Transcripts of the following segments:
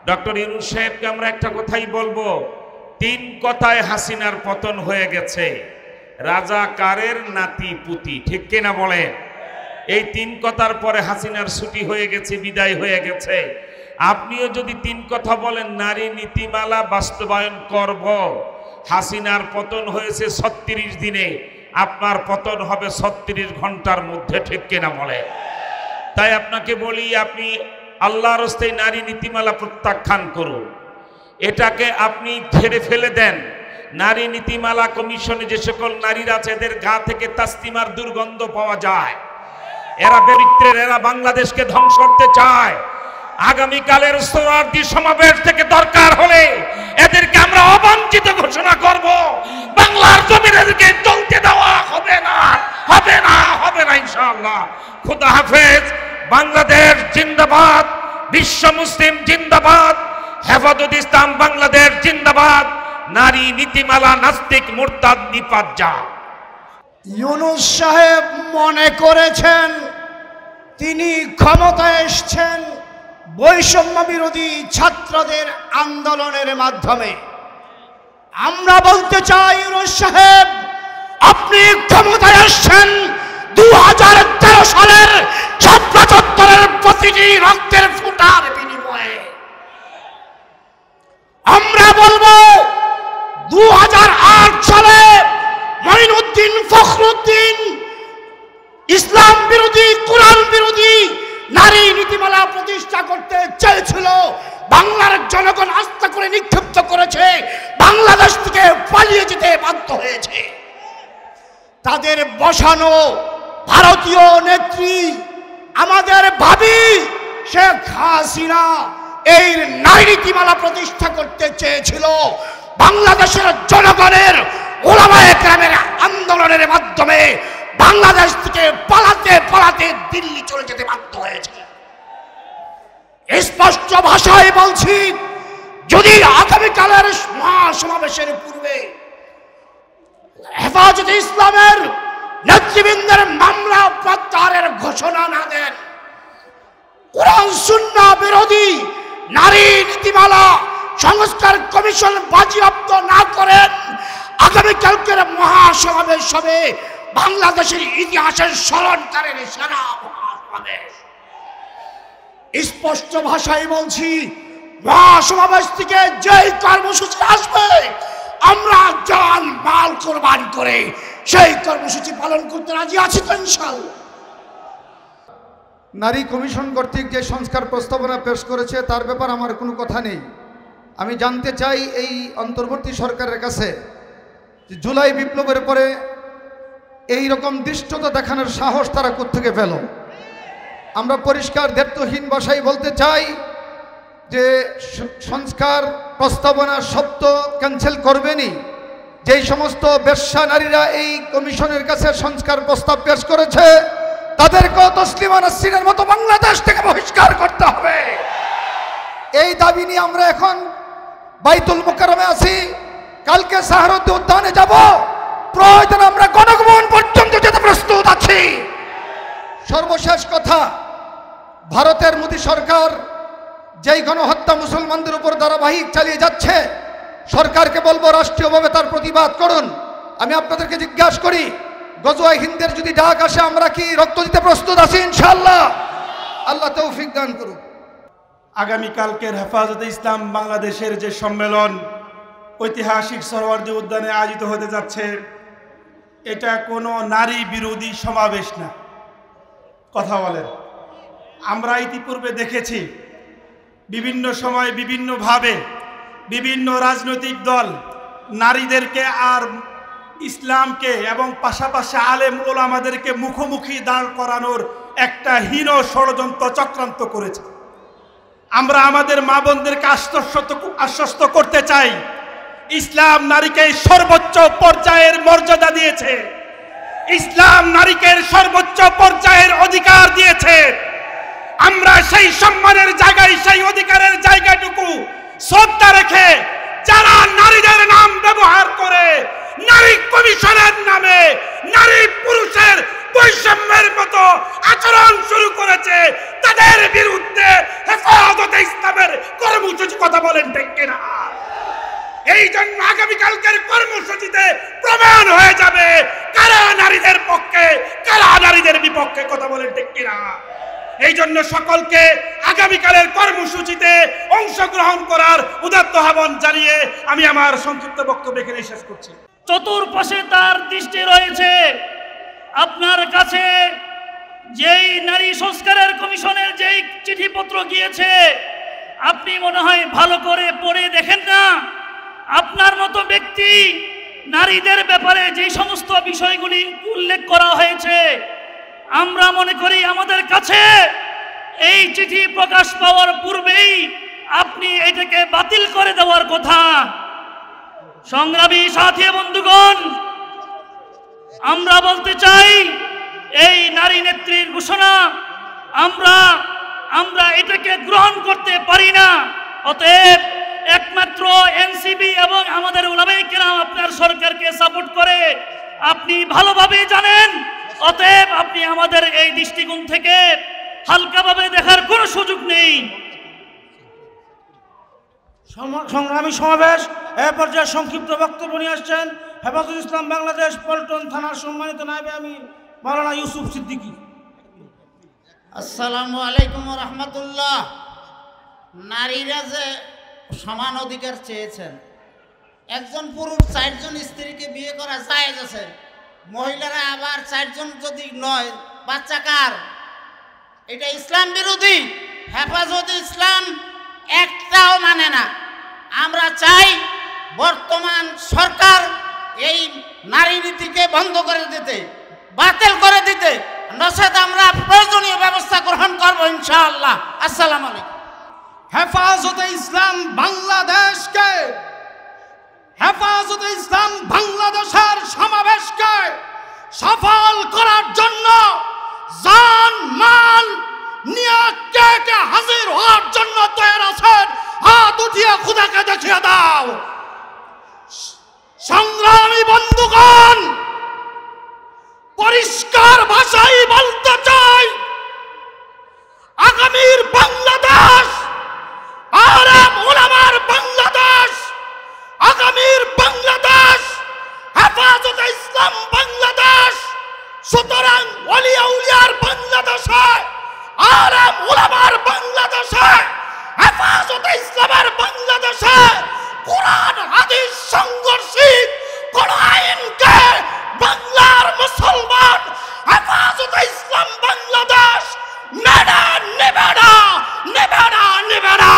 Doctor Yunus সাহেবকে আমরা একটা কথাই বলবো, 3 কথায় হাসিনার পতন হয়ে গেছে। রাজাকারের নাতি পুতি, ঠিক কিনা বলেন? এই 3 কথার পরে হাসিনার ছুটি হয়ে গেছে, বিদায় হয়ে গেছে। আপনিও যদি 3 কথা বলেন নারী নীতিমালা বাস্তবায়ন করব, হাসিনার পতন হয়েছে 36 দিনে, আপনার পতন হবে 36 ঘন্টার মধ্যে, ঠিক কিনা বলেন? তাই আপনাকে বলি, আপনি আল্লাহর রাস্তায় নারী নীতিমালা প্রত্যাখ্যান করুন, এটাকে আপনি ছেড়ে ফেলে দেন। নারী নীতিমালা কমিশনে যে সকল নারীরা আছে এদের গা থেকে তাসলিমার দুর্গন্ধ পাওয়া যায়। এরা বেরিত্রের, এরা বাংলাদেশকে ধ্বংস করতে চায়। আগামীকালের সোহরাওয়ার্দী সমাবেশ থেকে দরকার হলে এদেরকে আমরা অবাঞ্ছিত ঘোষণা করব। বাংলার জমিনে এদেরকে চলতে দেওয়া হবে না, হবে না, হবে না ইনশাআল্লাহ। খুদা হাফেজ। বাংলাদেশ জিন্দাবাদ, বিশ্ব মুসলিম জিন্দাবাদ, হেফাজত ইসলাম বাংলাদেশ জিন্দাবাদ, নারী নীতিমালা নাস্তিক মুরতাদ নিপাত যা। ইউনূস সাহেব মনে করেছেন তিনি ক্ষমতায় এসেছেন বৈষম্য বিরোধী ছাত্রদের আন্দোলনের মাধ্যমে। আমরা বলতে চাই ইউনূস সাহেব, আপনি ক্ষমতায় এসেছেন 2013 সালের ৭৫ প্রতিটি রক্তের ফোঁটার বিনিময়ে। আমরা বলবো 2008 সালে মঈনুদ্দিন ফখরুদ্দিন ইসলাম বিরোধী, কোরআন বিরোধী নারী নীতিমালা প্রতিষ্ঠা করতে চেয়েছিল, বাংলার জনগণ আস্থা করে নিক্ষিপ্ত করেছে, বাংলাদেশ থেকে পালিয়ে যেতে বাধ্য হয়েছে। তাদের বসানো ভারতীয় নেত্রী আমাদের ভাবি শেখ হাসিনা এই নারী নীতিমালা প্রতিষ্ঠা করতে চেয়েছিল। বাংলাদেশের জনগণের ওলামায়ে কেরামের আন্দোলনের মাধ্যমে বাংলাদেশ থেকে পালাতে পালাতে দিল্লি চলে যেতে বাধ্য হয়েছে। স্পষ্ট ভাষায় বলছি, যদি আগামীকালের মহাসমাবেশের পূর্বে হেফাজত ইসলামের নেতৃবৃন্দের মামলা প্রত্যাহারের ঘোষণা না দেন, কোরআন সুন্নাহ বিরোধী নারী নীতিমালা সংস্কার কমিশন বাজেয়াপ্ত না করেন, আগামীকালকের মহাসমাবেশ হবে বাংলাদেশের ইতিহাসের স্মরণকারের সেরা মহাসমাবেশ। স্পষ্ট ভাষায় বলছি, মহাসমাবেশ থেকে যেই কর্মসূচি আসবে আমরা জান মাল কোরবান করে সেই কর্মসূচি পালন করতে রাজি আছি তো ইনশাআল্লাহ। নারী কমিশন কর্তৃক যে সংস্কার প্রস্তাবনা পেশ করেছে তার ব্যাপারে আমার কোনো কথা নেই। আমি জানতে চাই এই অন্তর্বর্তী সরকারের কাছে, জুলাই বিপ্লবের পরে এই রকম দৃষ্টতা দেখানোর সাহস তারা কোত্থেকে পেল? আমরা পরিষ্কার দ্ব্যর্থহীন ভাষায় বলতে চাই যে সংস্কার প্রস্তাবনা শব্দ ক্যান্সেল করবেনই। যেই সমস্ত বেশ্যা নারীরা এই কমিশনের কাছে সংস্কার প্রস্তাব পেশ করেছে তাদেরকেও তসলিমা নাসরিনের মতো বাংলাদেশ থেকে বহিষ্কার করতে হবে। এই দাবি নিয়ে আমরা এখন বাইতুল মুকাররমে আছি, কালকে সাহারদ্দি উদ্যানে যাব, প্রয়োজন আমরা গণভবন পর্যন্ত যেতে প্রস্তুত আছি। সর্বশেষ কথা, ভারতের মোদী সরকার যেই গণহত্যা মুসলমানদের উপর ধারাবাহিক চালিয়ে যাচ্ছে, সরকারকে বলবো রাষ্ট্রীয়ভাবে তার প্রতিবাদ করুন। আমি আপনাদেরকে জিজ্ঞাসা করি, গজওয়ায়ে হিন্দের যদি ডাক আসে আমরা কি রক্ত দিতে প্রস্তুত আছি ইনশাআল্লাহ? আল্লাহ তৌফিক দান করুন। আগামীকালকের হেফাজতে ইসলাম বাংলাদেশের যে সম্মেলন ঐতিহাসিক সোহরাওয়ার্দী উদ্যানে আয়োজিত হতে যাচ্ছে, এটা কোনো নারী বিরোধী সমাবেশ না। কথা বলেন, আমরা ইতিপূর্বে দেখেছি বিভিন্ন সময় বিভিন্নভাবে বিভিন্ন রাজনৈতিক দল নারীদেরকে আর ইসলামকে এবং পাশাপাশি আলেম ওলামাদেরকে মুখোমুখি দাঁড় করানোর একটা হীন ষড়যন্ত্র চক্রান্ত করেছে। আমরা আমাদের মা বোনদেরকে আশ্বস্ত করতে চাই, ইসলাম নারীকে সর্বোচ্চ পর্যায়ের মর্যাদা দিয়েছে, ইসলাম নারীকে সর্বোচ্চ পর্যায়ের অধিকার দিয়েছে। আমরা সেই সম্মানের জায়গায়, সেই অধিকারের জায়গাটুকু শ্রদ্ধা রেখে যারা নারীদের নাম ব্যবহার করে নারী কমিশনের নামে নারী পুরুষের বৈষম্যের মতো আচরণ শুরু করেছে তাদের বিরুদ্ধে হেফাজতে ইসলামের কর্মসূচি কথা বলেন ঠিক কিনা? এই জন্য আগামীকালকের কর্মসূচিতে প্রমাণ হয়ে যাবে কারা নারীদের পক্ষে কারা নারীদের বিপক্ষে, কথা বলেন ঠিক কিনা? এই জন্য সকলকে আগামীকালের কর্মসূচিতে অংশগ্রহণ করার উদাত্ত আহ্বান জানিয়ে আমি আমার সংক্ষিপ্ত বক্তব্য এখানে শেষ করছি। চতুর্পাশে তার দৃষ্টি রয়েছে। আপনার কাছে যেই নারী সংস্কারের কমিশনের যেই চিঠিপত্র গিয়েছে আপনি মনে হয় ভালো করে পড়ে দেখেন না। আপনার মতো ব্যক্তি নারীদের ব্যাপারে যে সমস্ত বিষয়গুলি উল্লেখ করা হয়েছে আমরা মনে করি আমাদের কাছে এই চিঠি প্রকাশ পাওয়ার পূর্বেই আপনি এটাকে বাতিল করে দেওয়ার কথা। সংগ্রামী সাথী বন্ধুগণ, আমরা বলতে চাই এই নারী নেত্রীর ঘোষণা আমরা এটাকে গ্রহণ করতে পারি না। অতএব একমাত্র এনসিপি এবং আমাদের উলামায়ে কেরাম আপনার সরকারকে সাপোর্ট করে, আপনি ভালোভাবে জানেন। অতএব আপনি আমাদের এই দৃষ্টিকোণ থেকে হালকাভাবে দেখার কোনো সুযোগ নেই। সংগ্রামী সমাবেশ এ পর্যায়ে সংক্ষিপ্ত বক্তব্য নিয়ে আসছেন হেফাজতুল ইসলাম বাংলাদেশ পল্টন থানার সম্মানিত নায়েবে আমির মাওলানা ইউসুফ সিদ্দিকী। আসসালামু আলাইকুম রহমতুল্লাহ। নারীরা যে সমান অধিকার চেয়েছেন, একজন পুরুষ 4 জন স্ত্রীকে বিয়ে করা জায়েজ আছে, মহিলারা আবার 4 জন যদি নয়, বাচ্চা কার? এটা ইসলাম বিরোধী। হেফাজতে ইসলাম একটাও মানে না। আমরা চাই বর্তমান সরকার এই নারী নীতিকে বন্ধ করে দিতে, বাতিল করে দিতে, নচেত আমরা প্রয়োজনীয় ব্যবস্থা গ্রহণ করব ইনশাআল্লাহ। আসসালামু আলাইকুম। হেফাজতে ইসলাম বাংলাদেশকে, হেফাজতে ইসলাম বাংলাদেশের সমাবেশকে সফল করার জন্য জান মাল নিয়ে কে কে হাজির হওয়ার জন্য তৈরি আছেন? হাত উঠিয়ে খুদাকে দেখিয়ে দাও। সংগ্রামী বন্ধুগণ, পরিষ্কার ভাষায় বলতে চাই, আগামীর বাংলাদেশ আলেম ওলামার বাংলাদেশ, আগামীর বাংলাদেশ হেফাজতে ইসলাম বাংলাদেশ। সুতরাং ওলিয়া উলিয়ার বাংলাদেশে, আলেম ওলামার বাংলাদেশে, হেফাজতে ইসলামের বাংলাদেশে কোরআন হাদিস সংঘর্ষিত কোন আইনকে বাংলার মুসলমান হেফাজতে ইসলাম বাংলাদেশ মেনে নেবে না, নেবে না, নেবে না।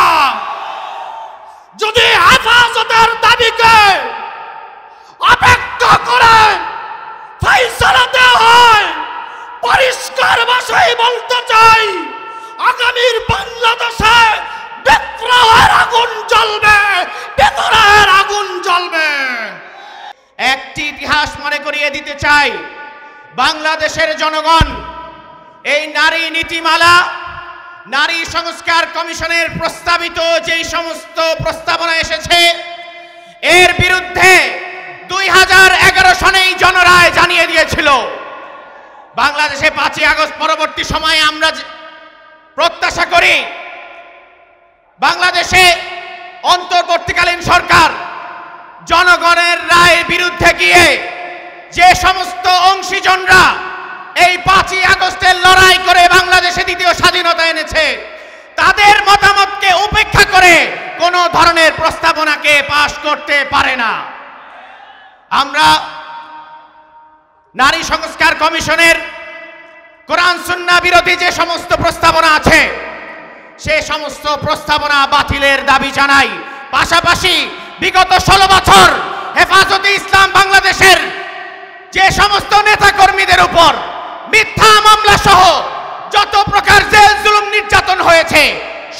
যদি হেফাজতের দাবিকে অপেক্ষা করে ফয়সালাতে হয়, পরিষ্কার ভাষায় বলতে চাই, আগামীর বাংলাদেশে বিদ্রোহের আগুন জ্বলবে, বিদ্রোহের আগুন জ্বলবে। একটি ইতিহাস মনে করিয়ে দিতে চাই, বাংলাদেশের জনগণ এই নারী নীতিমালা, নারী সংস্কার কমিশনের প্রস্তাবিত যেই সমস্ত প্রস্তাবনা এসেছে এর বিরুদ্ধে 2011 সনেই জনরায় জানিয়ে দিয়েছিল। বাংলাদেশে 5ই আগস্ট পরবর্তী সময়ে আমরা প্রত্যাশা করি বাংলাদেশে অন্তর্বর্তীকালীন সরকার জনগণের রায়ের বিরুদ্ধে গিয়ে যে সমস্ত অংশীজনরা এই 5ই আগস্টের লড়াই করে বাংলাদেশে দ্বিতীয় স্বাধীনতা এনেছে তাদের মতামতকে উপেক্ষা করে কোনো ধরনের প্রস্তাবনাকে পাশ করতে পারে না। আমরা নারী সংস্কার কমিশনের কোরআন সুন্নাহ বিরোধী যে সমস্ত প্রস্তাবনা আছে সে সমস্ত প্রস্তাবনা বাতিলের দাবি জানাই। পাশাপাশি বিগত 16 বছর হেফাজতে ইসলাম বাংলাদেশের যে সমস্ত নেতাকর্মীদের উপর মিথ্যা মামলা সহ যত প্রকার জেল জুলুম নির্যাতন হয়েছে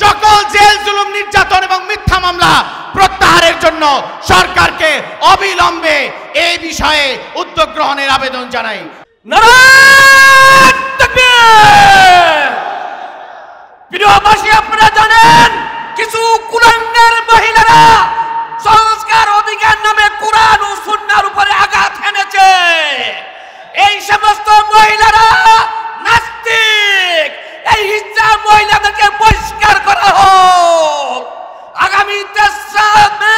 সকল জেল জুলুম নির্যাতন এবং মিথ্যা মামলা প্রত্যাহারের জন্য সরকারকে অবিলম্বে এই বিষয়ে উদ্যোগ গ্রহণের আবেদন জানাই। নারায়ে তাকবীর। প্রিয়বাসী, আপনারা জানেন কিছু কুলাঙ্গার মহিলারা সংস্কার অধিকার নামে কোরআন ও সুন্নাহর উপরে আঘাত হেনেছে। এই সমস্ত মহিলারা নাস্তিক, এই হিজড়া মহিলা আগামী 3রা মে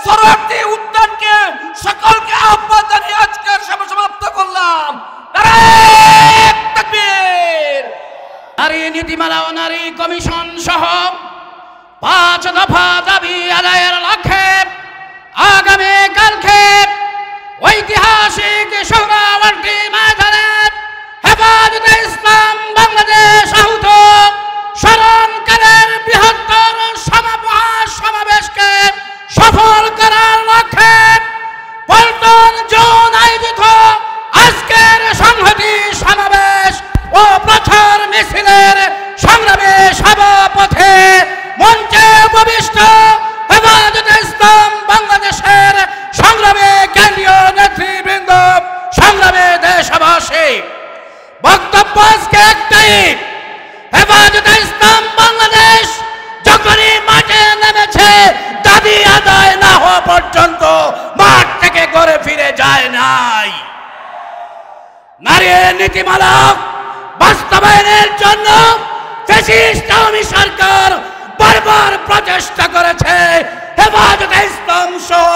সরোয়ার্দী উদ্যানকে সকলকে আহ্বান জানিয়ে আজকের সভা সমাপ্ত করলাম। নারায়ে তাকবীর। নারী নীতিমালা ও নারী কমিশন সহ 5 দফা দাবি আদায়ের লক্ষ্যে আগামীকালকে ঐতিহাসিক সোহরাওয়ার্দী ময়দানে হেফাজতে ইসলাম বাংলাদেশ আহত স্মরণকালের বৃহত্তর সমাবেশকে সফল করার লক্ষ্যে পল্টন জোন আয়োজিত আজকের সংহতি সমাবেশ ও প্রচার মিছিলের সংগ্রামী সভাপথে মঞ্চে উপবিষ্ট হেফাজতে ইসলাম বাংলাদেশের সংগ্রামী কেন্দ্রীয় নেতৃবৃন্দ, সংগ্রামী দেশবাসী, বক্তব্য আজকে একটাই, হেফাজতে ইসলাম বাংলাদেশ যখনই মাঠে নেমেছে দাবি আদায় না হওয়া পর্যন্ত মাঠ থেকে ঘরে ফিরে যায় নাই। নারী নীতিমালা বাস্তবায়নের জন্য ফ্যাসিস্ট আওয়ামী সরকার বারবার প্রচেষ্টা করেছে। হেফাজতে ইসলাম সহ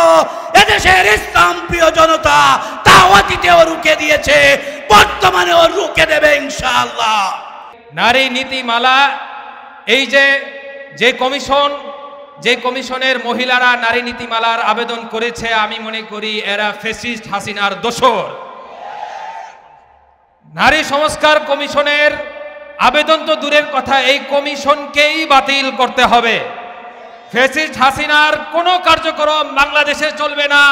এদেশের ইসলাম প্রিয় জনতা তা অতীতেও রুখে দিয়েছে, বর্তমানেও রুখে দেবে ইনশাআল্লাহ। নারী নীতিমালা, এই যে কমিশনের মহিলারা নারী নীতিমালার আবেদন করেছে, আমি মনে করি এরা ফ্যাসিস্ট হাসিনার দোসর। নারী সংস্কার কমিশনের আবেদন তো দূরের কথা, এই কমিশনকেই বাতিল করতে হবে। ফ্যাসিস্ট হাসিনার কোনো কার্যক্রম বাংলাদেশে চলবে না।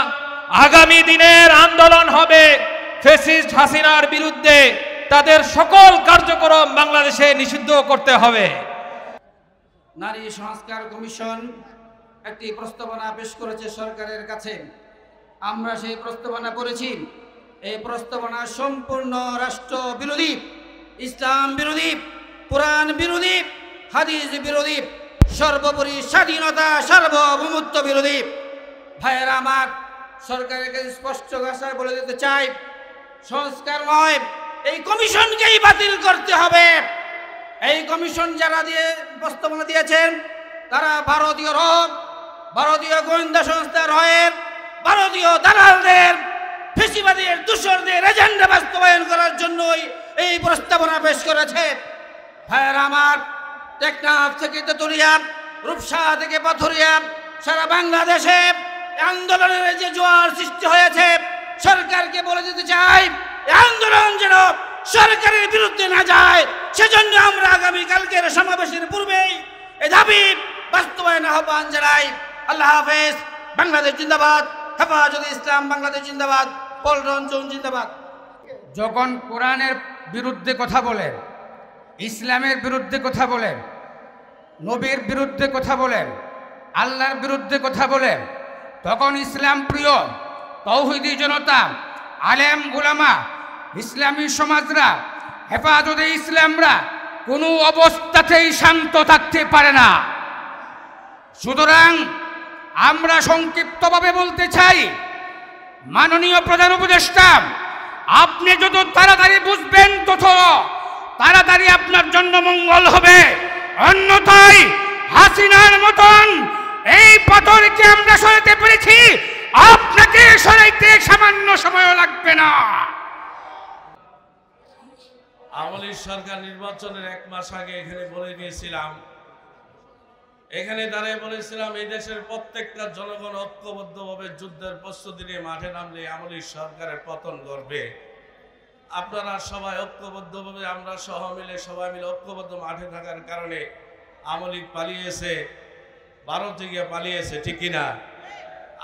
আগামী দিনের আন্দোলন হবে ফ্যাসিস্ট হাসিনার বিরুদ্ধে, তাদের সকল কার্যক্রম বাংলাদেশে নিষিদ্ধ করতে হবে। নারী সংস্কার কমিশন একটি প্রস্তাবনা পেশ করেছে সরকারের কাছে। আমরা সেই প্রস্তাবনা পড়েছি। এই প্রস্তাবনা সম্পূর্ণ রাষ্ট্র বিরোধী, ইসলাম বিরোধী, কোরআন বিরোধী, হাদিস বিরোধী, সর্বোপরি স্বাধীনতা সার্বভৌমত্ব বিরোধী। ভাইয়েরা আমার, সরকারের কাছে স্পষ্ট ভাষায় বলে দিতে চাই, সংস্কার নয়, এই কমিশনকেই বাতিল করতে হবে। এই কমিশন যারা প্রস্তাবনা দিয়েছেন তারা ভারতীয় গোয়েন্দা সংস্থার রয়ের, ভারতীয় দালালদের, ফেসিবাদের, দূষরদের এজেন্ডা বাস্তবায়ন করার জন্যই এই প্রস্তাবনা পেশ করেছে। ভাইয়েরা আমার, টেকনাফ থেকে তেতুলিয়া, রূপসা থেকে পাথুরিয়া, সারা বাংলাদেশে আন্দোলনের যে জোয়ার সৃষ্টি হয়েছে, সরকারকে বলে দিতে চাই এই আন্দোলন যেন সরকারের বিরুদ্ধে না যায়, সেজন্য আমরা আগামীকালকের সমাবেশের পূর্বেই এই দাবি বাস্তবায়ন আহ্বান জানাই। আল্লাহ হাফেজ। বাংলাদেশ জিন্দাবাদ। হেফাজতে ইসলাম বাংলাদেশ জিন্দাবাদ। পল্টন জোন জিন্দাবাদ। যখন কোরআনের বিরুদ্ধে কথা বলেন, ইসলামের বিরুদ্ধে কথা বলেন, নবীর বিরুদ্ধে কথা বলেন, আল্লাহর বিরুদ্ধে কথা বলেন, তখন ইসলাম প্রিয় তৌহিদি জনতা, আলেম উলামা, ইসলামী সমাজরা, হেফাজতে ইসলামরা কোনো অবস্থাতেই শান্ত থাকতে পারে না। সুতরাং আমরা সংক্ষিপ্তভাবে বলতে চাই, মাননীয় প্রধান উপদেষ্টা, আপনি যত তাড়াতাড়ি বুঝবেন তত তাড়াতাড়ি আপনার জন্য মঙ্গল হবে। অন্যথায় হাসিনার মতন এই পাথরকে আমরা সরাতে পেরেছি, আপনাকে সরাইতে সামান্য সময় লাগবে না। আওয়ামী লীগ সরকার নির্বাচনের 1 মাস আগে এখানে বলে গিয়েছিলাম, এখানে দাঁড়িয়ে বলেছিলাম এই দেশের প্রত্যেকটা জনগণ ঐক্যবদ্ধভাবে যুদ্ধের প্রস্তুতি নিয়ে মাঠে নামলে আওয়ামী লীগ সরকারের পতন ঘটবে। আপনারা সবাই ঐক্যবদ্ধভাবে, আমরা সবাই মিলে ঐক্যবদ্ধ মাঠে থাকার কারণে আওয়ামী লীগ পালিয়েছে, ভারতে গিয়ে পালিয়েছে, ঠিক কিনা?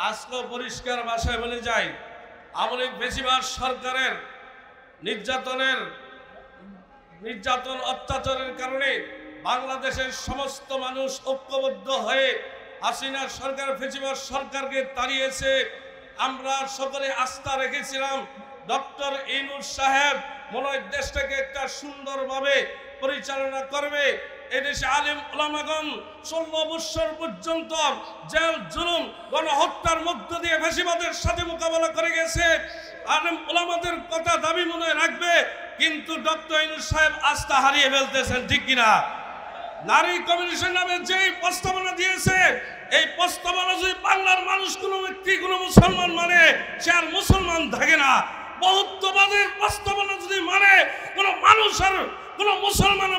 আজকেও পরিষ্কার ভাষায় বলে যাই, আওয়ামী লীগ বেশিরভাগ সরকারের নির্যাতন অত্যাচারের কারণে বাংলাদেশের সমস্ত মানুষ ঐক্যবদ্ধ হয়ে হাসিনা সরকার, ফেসিবাদ সরকারকে তাড়িয়েছে। আমরা সকলে আস্থা রেখেছিলাম ডক্টর ইউনূস সাহেব মনে হয় দেশটাকে একটা সুন্দরভাবে পরিচালনা করবে। এদেশে আলেম ওলামাগণ 16 বছর পর্যন্ত জেল জুলুম গণহত্যার মধ্য দিয়ে ফেসিবাদের সাথে মোকাবেলা করে গেছে। আলেম ওলামাদের কথা দাবি মনে রাখবে, কিন্তু ডক্টর ইউনূস সাহেব আস্থা হারিয়ে ফেলতেছেন, ঠিক কিনা? নারী কমিশন নামে যেই প্রস্তাবনা দিয়েছে এই প্রস্তাবনা যদি বাংলার মানুষ কোনো ব্যক্তি কোনো মুসলমান মানে সে আর মুসলমান থাকে না। বহুত্ববাদের প্রস্তাবনা যদি মানে কোনো মানুষ আর কোনো মুসলমান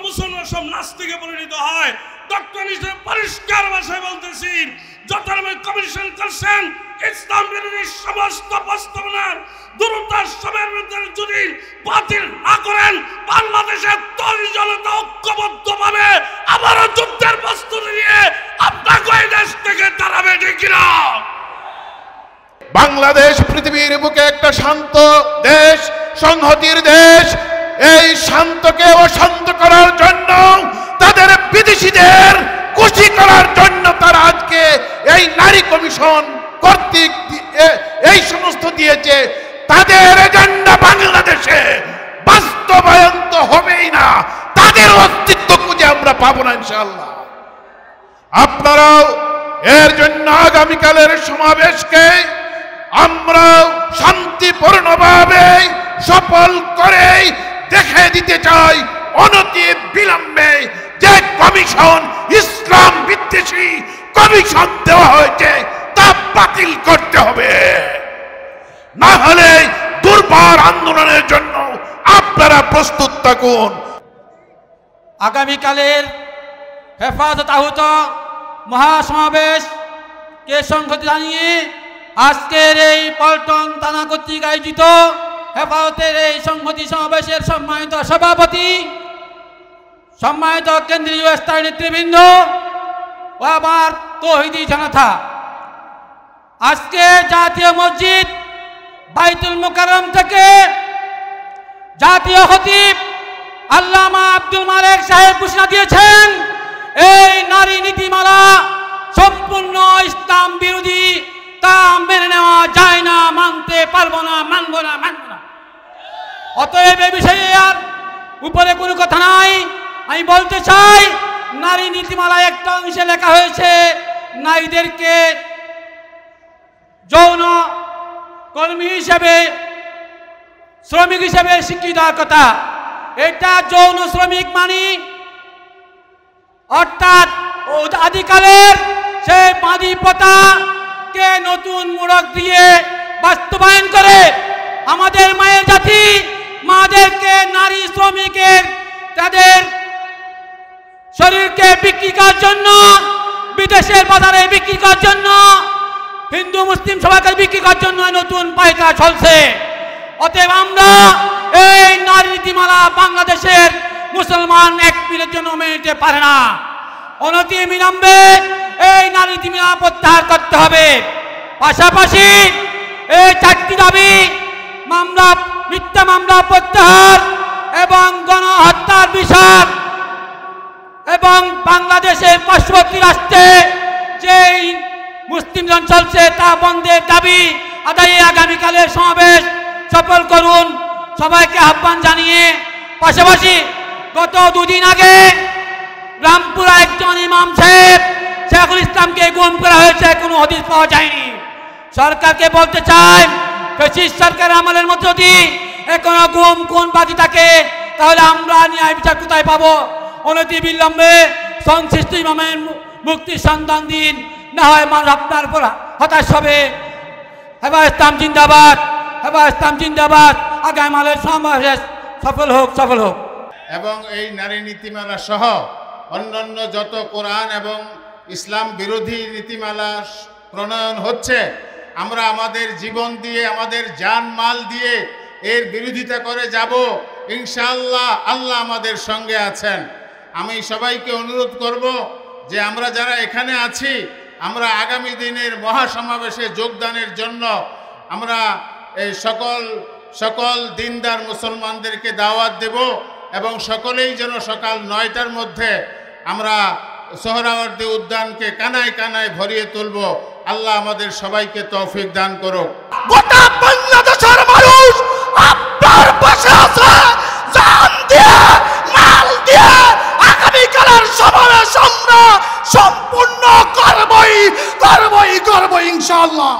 সব নাস্তিকে পরিণত হয়। ডক্টর হিসেবে পরিষ্কার ভাষায় বলতেছি, যত কমিশন করছেন ইসলাম বিরোধী সমস্ত প্রস্তাবনার দ্রুত সময়ের মধ্যে যদি বাতিল না করেন, বাংলাদেশের তরুণ জনতা ঐক্যবদ্ধভাবে আবারও যুদ্ধের প্রস্তুতি নিয়ে আপনাকে এই দেশ থেকে তাড়াবে, ঠিক না? বাংলাদেশ পৃথিবীর বুকে একটা শান্ত দেশ, সংহতির দেশ। এই শান্তকে অশান্ত করার জন্য, তাদের বিদেশিদের খুশি করার জন্য তারা আজকে এই নারী কমিশন কর্তৃক এই সমস্ত দিয়েছে। তাদের এজেন্ডা বাংলাদেশে বাস্তবায়ন তো হবেই না, তাদের অস্তিত্ব খুঁজে আমরা পাবো না ইনশাআল্লাহ। আপনারাও এর জন্য আগামীকালের সমাবেশকে আমরা শান্তিপূর্ণভাবে সফল করে দেখে দিতে চাই অনতি বিলম্বে যে কমিশন ইসলাম বিদ্বেষী কমিশন দেওয়া হয়েছে তা বাতিল করতে হবে, না হলে দুর্বার আন্দোলনের জন্য আপনারা প্রস্তুত থাকুন। আগামীকালের হেফাজত আহত মহাসমাবেশ কে সংহতি জানিয়ে আজকের এই পল্টন থানা কর্তৃক আয়োজিত হেফাজতের এই সংহতি সমাবেশের সম্মানিত সভাপতি, সম্মানিত কেন্দ্রীয় স্থায়ী নেতৃবৃন্দ ও আমার তৌহিদি জনতা, আজকে জাতীয় মসজিদ বাইতুল মুকাররম থেকে জাতীয় খতিব আল্লামা আব্দুল মালেক সাহেব ঘোষণা দিয়েছেন এই নারী নীতিমালা সম্পূর্ণ ইসলাম বিরোধী, তা মেনে নেওয়া যায় না, মানতে পারবো না, মানবো না, মানবো না। অতএব এই বিষয়ে আর উপরে কোনো কথা নাই। আমি বলতে চাই, নারী নীতিমালা একটা অংশে লেখা হয়েছে নারীদেরকে যৌন কর্মী হিসেবে, শ্রমিক হিসেবে স্বীকৃতি দেওয়ার কথা। এটা যৌন শ্রমিক মানি অর্থাৎ আদিকালের সেই মাদি প্রথাকে নতুন মোড়ক দিয়ে বাস্তবায়ন করে আমাদের মায়ের জাতি মাদেরকে নারী শ্রমিকের তাদের শরীরকে বিক্রি করার জন্য, বিদেশের বাজারে বিক্রি করার জন্য, হিন্দু মুসলিম সবাইকে বিক্রি করার জন্য নতুন পায়কা চলছে। অতএব আমরা এই নারী নীতিমালা বাংলাদেশের মুসলমান এক মিনিটের জন্য মেনে নিতে পারে না। অনতি বিলম্বে এই নারী নীতিমালা প্রত্যাহার করতে হবে। পাশাপাশি এই চারটি দাবি, মামলা, মিথ্যা মামলা প্রত্যাহার এবং গণহত্যার বিচার এবং বাংলাদেশের পার্শ্ববর্তী রাষ্ট্রে যে মুসলিমজন চলছে তা বন্ধের দাবি আদায়ে আগামীকালের সমাবেশ সফল করুন, সবাইকে আহ্বান জানিয়ে। পাশাপাশি গত দুদিন আগে রামপুরা একজন ইমাম সাহেব শেখুল ইসলামকে গুম করা হয়েছে, কোনো হদিস পাওয়া যায়নি। সরকারকে বলতে চাই, ফ্যাসিস্ট সরকার আমলের মধ্যে যদি এখনো গুম খুন বাকি থাকে তাহলে আমরা ন্যায় বিচার কোথায় পাবো? অনতি বিলম্বে সংশ্লিষ্ট ইমামের মুক্তির সন্ধান দিন, না হয় মানুষ আপনার উপর হতাশ হবে। হেফাজত ইসলাম জিন্দাবাদ, হেফাজত ইসলাম জিন্দাবাদ। আগামী মালের সমাবেশ সফল হোক, সফল হোক। এবং এই নারী নীতিমালা সহ অন্যান্য যত কোরআন এবং ইসলাম বিরোধী নীতিমালা প্রণয়ন হচ্ছে, আমরা আমাদের জীবন দিয়ে, আমাদের জান মাল দিয়ে এর বিরোধিতা করে যাব ইনশাআল্লাহ। আল্লাহ আমাদের সঙ্গে আছেন। আমি সবাইকে অনুরোধ করব যে আমরা যারা এখানে আছি, আমরা আগামী দিনের মহাসমাবেশে যোগদানের জন্য আমরা এই সকল দিনদার মুসলমানদেরকে দাওয়াত দেব এবং সকলেই যেন সকাল 9টার মধ্যে আমরা সোহরাওয়ার্দী উদ্যানকে কানায় কানায় ভরিয়ে তুলব। আল্লাহ আমাদের সবাইকে তৌফিক দান করুক। গোটা বাংলাদেশের মানুষ আপনার পাশে আছে, জান দিয়ে, মাল দিয়ে আগামীকালের সমাবেশ আমরা সম্পূর্ণ করবই ইনশাআল্লাহ।